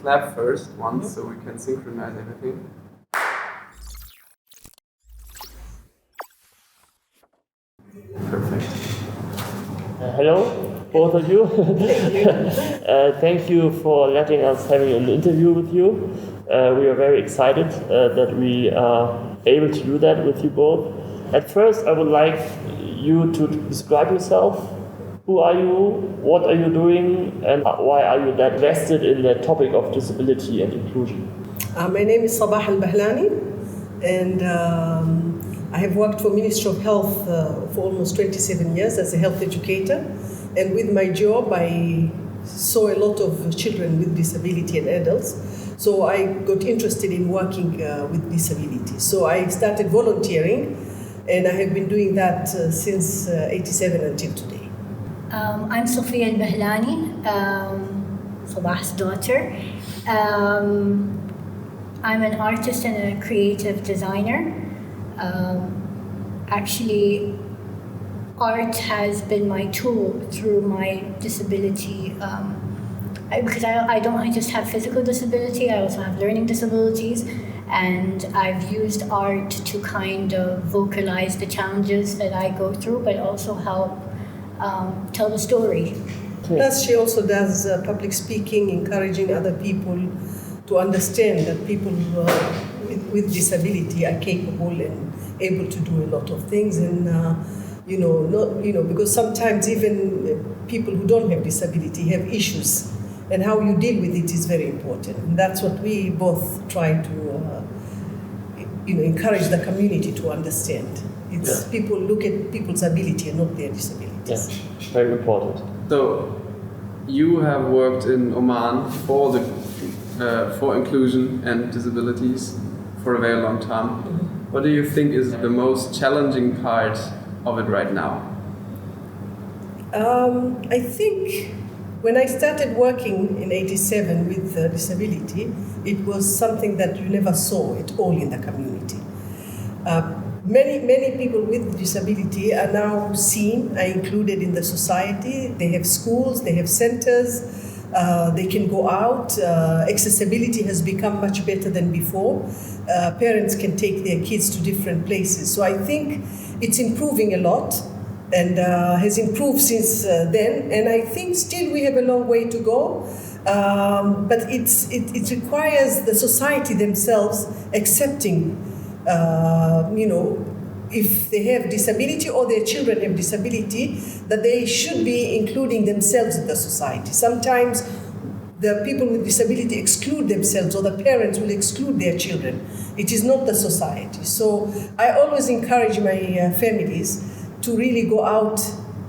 clap first once so we can synchronize everything. Perfect. Hello, both of you. Thank you for letting us having an interview with you. We are very excited that we are able to do that with you both. At first, I would like you to describe yourself. Who are you? What are you doing? And why are you that vested in the topic of disability and inclusion? My name is Sabah Al-Bahlani, and I have worked for Ministry of Health for almost 27 years as a health educator. And with my job, I saw a lot of children with disability and adults. So I got interested in working with disability. So I started volunteering, and I have been doing that since 87 until today. I'm Safiya Al-Bahlani, Sabah's daughter. I'm an artist and a creative designer. Actually, art has been my tool through my disability. Because I don't just have physical disability, I also have learning disabilities. And I've used art to kind of vocalize the challenges that I go through, but also help tell the story. Plus, she also does public speaking, encouraging other people to understand that people with disability are capable and able to do a lot of things. And because sometimes even people who don't have disability have issues, and how you deal with it is very important. And that's what we both try to encourage the community to understand. It's people look at people's ability and not their disabilities. Yes, very important. So, you have worked in Oman for inclusion and disabilities for a very long time. Mm-hmm. What do you think is the most challenging part of it right now? I think when I started working in 87 with disability, it was something that you never saw at all in the community. Many people with disability are now seen, are included in the society. They have schools, they have centers, they can go out. Accessibility has become much better than before. Parents can take their kids to different places. So I think it's improving a lot and has improved since then. And I think still we have a long way to go. But it requires the society themselves accepting if they have disability or their children have disability, that they should be including themselves in the society. Sometimes the people with disability exclude themselves, or the parents will exclude their children. It is not the society. So I always encourage my families to really go out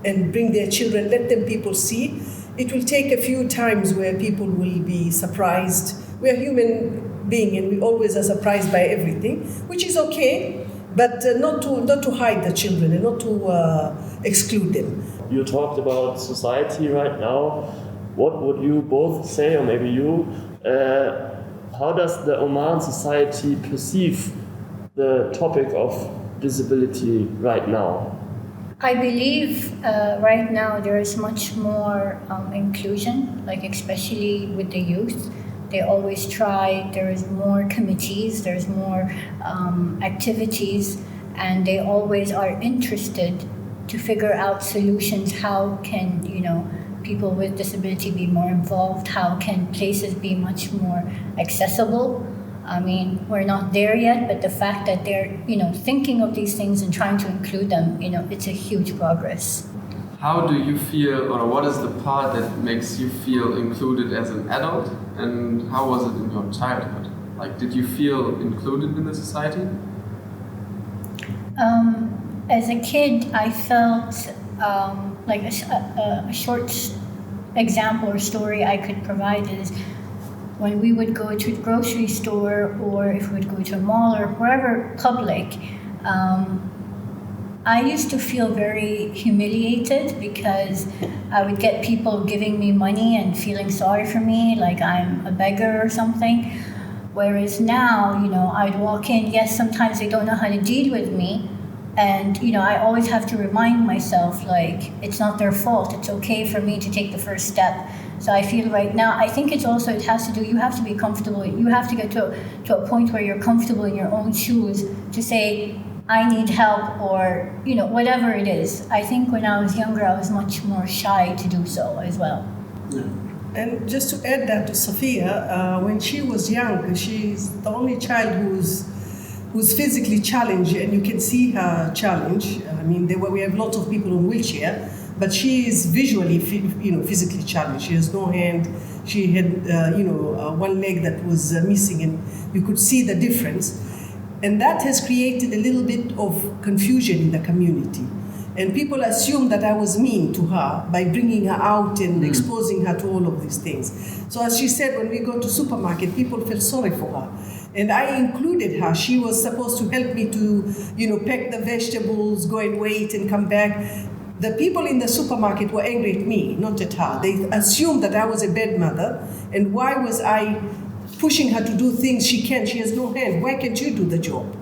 and bring their children, let them people see. It will take a few times where people will be surprised. We are human beings and we always are surprised by everything, which is okay, but not to hide the children and not to exclude them. You talked about society right now. What would you both say, or maybe you, how does the Oman society perceive the topic of disability right now? I believe right now there is much more inclusion, like especially with the youth. They always try, there is more committees, there's more activities, and they always are interested to figure out solutions. How can, people with disability be more involved? How can places be much more accessible? I mean, we're not there yet, but the fact that they're, thinking of these things and trying to include them, it's a huge progress. How do you feel, or what is the part that makes you feel included as an adult, and how was it in your childhood? Like, did you feel included in the society? As a kid, I felt like a short example or story I could provide is when we would go to the grocery store, or if we would go to a mall or wherever public, I used to feel very humiliated because I would get people giving me money and feeling sorry for me, like I'm a beggar or something. Whereas now, I'd walk in, yes, sometimes they don't know how to deal with me. And, I always have to remind myself, like, it's not their fault. It's okay for me to take the first step So I feel right now, I think it has to do, you have to be comfortable. You have to get to a point where you're comfortable in your own shoes to say, I need help, or, whatever it is. I think when I was younger, I was much more shy to do so as well. Yeah. And just to add that to Safiya, when she was young, she's the only child who's physically challenged, and you can see her challenge. I mean, we have lots of people in wheelchair, but she is visually, physically challenged. She has no hand. She had, one leg that was missing, and you could see the difference. And that has created a little bit of confusion in the community. And people assume that I was mean to her by bringing her out and exposing her to all of these things. So as she said, when we go to supermarket, people felt sorry for her. And I included her. She was supposed to help me to, pack the vegetables, go and wait and come back. The people in the supermarket were angry at me, not at her. They assumed that I was a bad mother. And why was I pushing her to do things she can't? She has no hand. Why can't you do the job?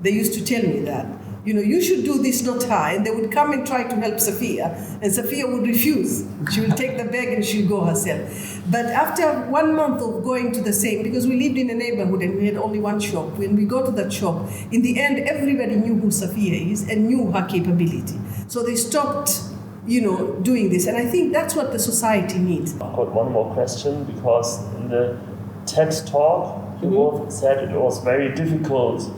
They used to tell me that. You should do this, not her. And they would come and try to help Safiya, and Safiya would refuse. She will take the bag and she'll go herself. But after 1 month of going to the same, because we lived in a neighborhood and we had only one shop, when we go to that shop, in the end, everybody knew who Safiya is and knew her capability. So they stopped, doing this. And I think that's what the society needs. I've got one more question, because in the TED talk, you both said it was very difficult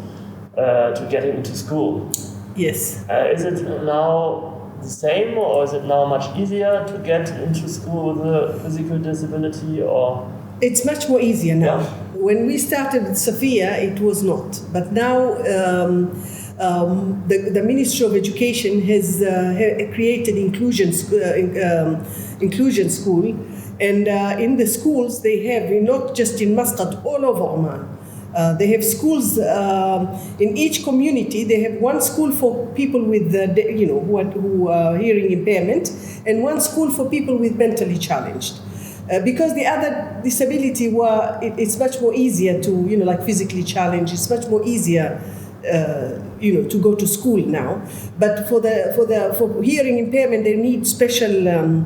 to get into school. Yes. Is it now the same, or is it now much easier to get into school with a physical disability? Or it's much more easier now. Yeah. When we started with Safiya, it was not. But now the Ministry of Education has created inclusion school, and in the schools they have, not just in Muscat, all over Oman. They have schools in each community. They have one school for people with, who are hearing impairment, and one school for people with mentally challenged. Because the other disability it's much more easier to, like physically challenged. It's much more easier, to go to school now. But for hearing impairment, they need special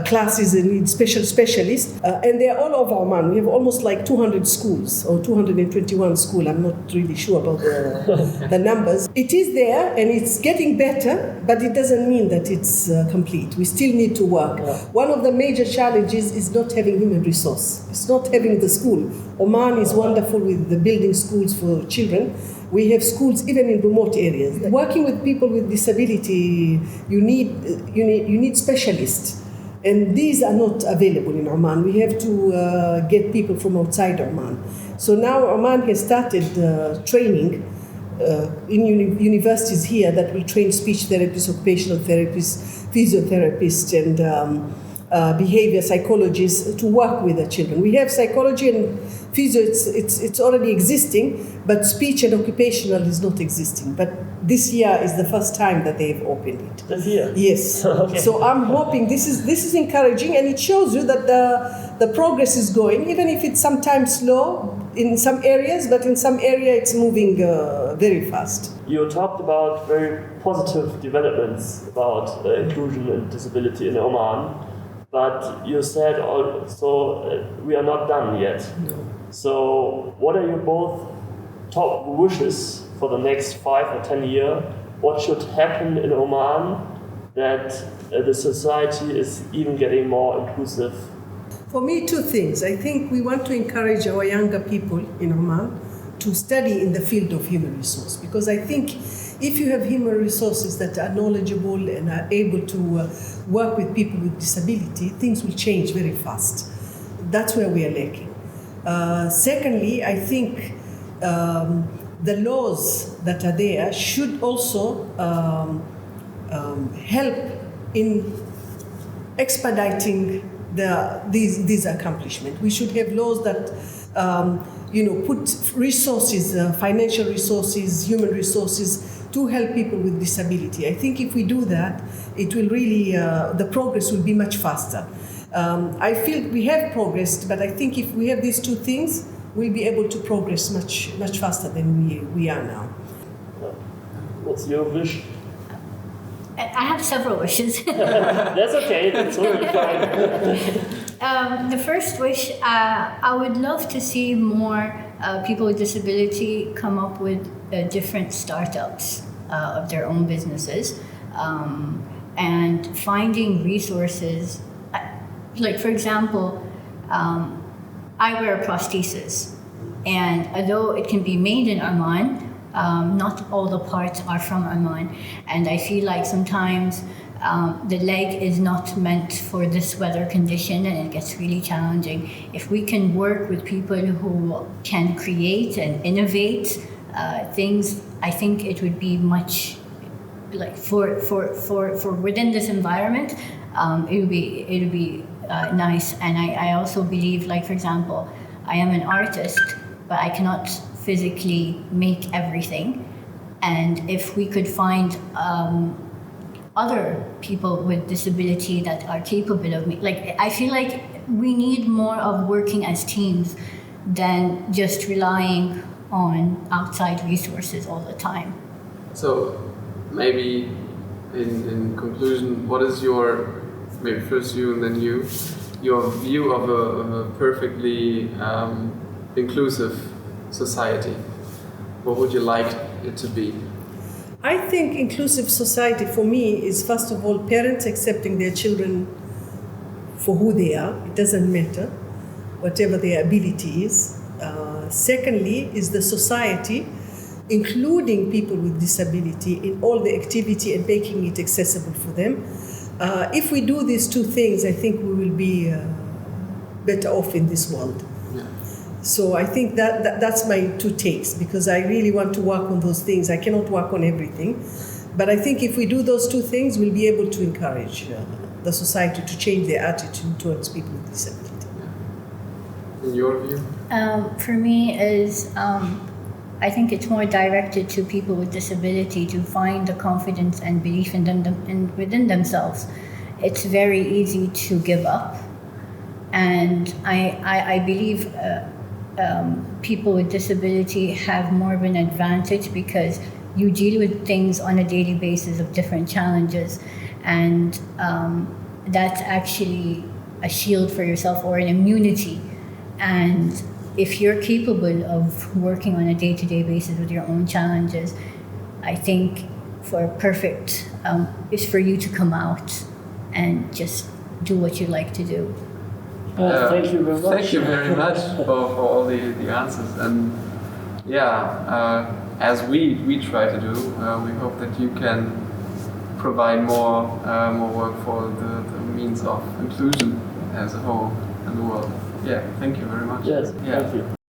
classes, and need specialists, and they're all over Oman. We have almost like 200 schools, or 221 schools. I'm not really sure about the numbers. It is there, and it's getting better, but it doesn't mean that it's complete. We still need to work. Yeah. One of the major challenges is not having human resource. It's not having the school. Oman is wonderful with the building schools for children. We have schools even in remote areas. Working with people with disability, you need specialists. And these are not available in Oman. We have to get people from outside Oman. So now Oman has started training in universities here that will train speech therapists, occupational therapists, physiotherapists, and behavior psychologists to work with the children. We have psychology and physio, it's already existing, but speech and occupational is not existing. But this year is the first time that they have opened it. this year? Yes. Okay. So I'm hoping this is encouraging, and it shows you that the progress is going, even if it's sometimes slow in some areas, but in some area it's moving very fast. You talked about very positive developments about inclusion and disability in Oman, but you said also we are not done yet. No. So what are your both top wishes for the next 5 or 10 years? What should happen in Oman that the society is even getting more inclusive? For me, two things. I think we want to encourage our younger people in Oman to study in the field of human resource, because I think if you have human resources that are knowledgeable and are able to work with people with disability, things will change very fast. That's where we are lacking. Secondly, I think the laws that are there should also help in expediting these accomplishments. We should have laws that put resources, financial resources, human resources to help people with disability. I think if we do that, it will really, the progress will be much faster. I feel we have progressed, but I think if we have these two things, we'll be able to progress much faster than we are now. What's your wish? I have several wishes. That's okay, that's totally fine. The first wish, I would love to see more people with disability come up with different startups of their own businesses, and finding resources. Like, for example, I wear a prosthesis, and although it can be made in Oman, not all the parts are from Oman, and I feel like sometimes the leg is not meant for this weather condition, and it gets really challenging. If we can work with people who can create and innovate things, I think it would be much like for within this environment. It would be nice. And I also believe, like, for example, I am an artist, but I cannot physically make everything. And if we could find other people with disability that are capable of like, I feel like we need more of working as teams than just relying on outside resources all the time. So maybe in conclusion, what is your, maybe first you and then you, your view of a perfectly inclusive society? What would you like it to be? I think inclusive society for me is, first of all, parents accepting their children for who they are. It doesn't matter, whatever their ability is. Secondly, is the society including people with disability in all the activity and making it accessible for them. If we do these two things, I think we will be better off in this world. Yeah. So I think that's my two takes, because I really want to work on those things. I cannot work on everything, but I think if we do those two things, we'll be able to encourage the society to change their attitude towards people with disability. Yeah. In your view? For me is, I think it's more directed to people with disability to find the confidence and belief in them and within themselves. It's very easy to give up, and I believe people with disability have more of an advantage because you deal with things on a daily basis of different challenges, and that's actually a shield for yourself or an immunity. And if you're capable of working on a day-to-day basis with your own challenges, I think for perfect is for you to come out and just do what you like to do. Thank you very much. Thank you very much for all the answers. And yeah, as we try to do, we hope that you can provide more work for the means of inclusion as a whole in the world. Yeah, thank you very much. Yes, yeah. thank you.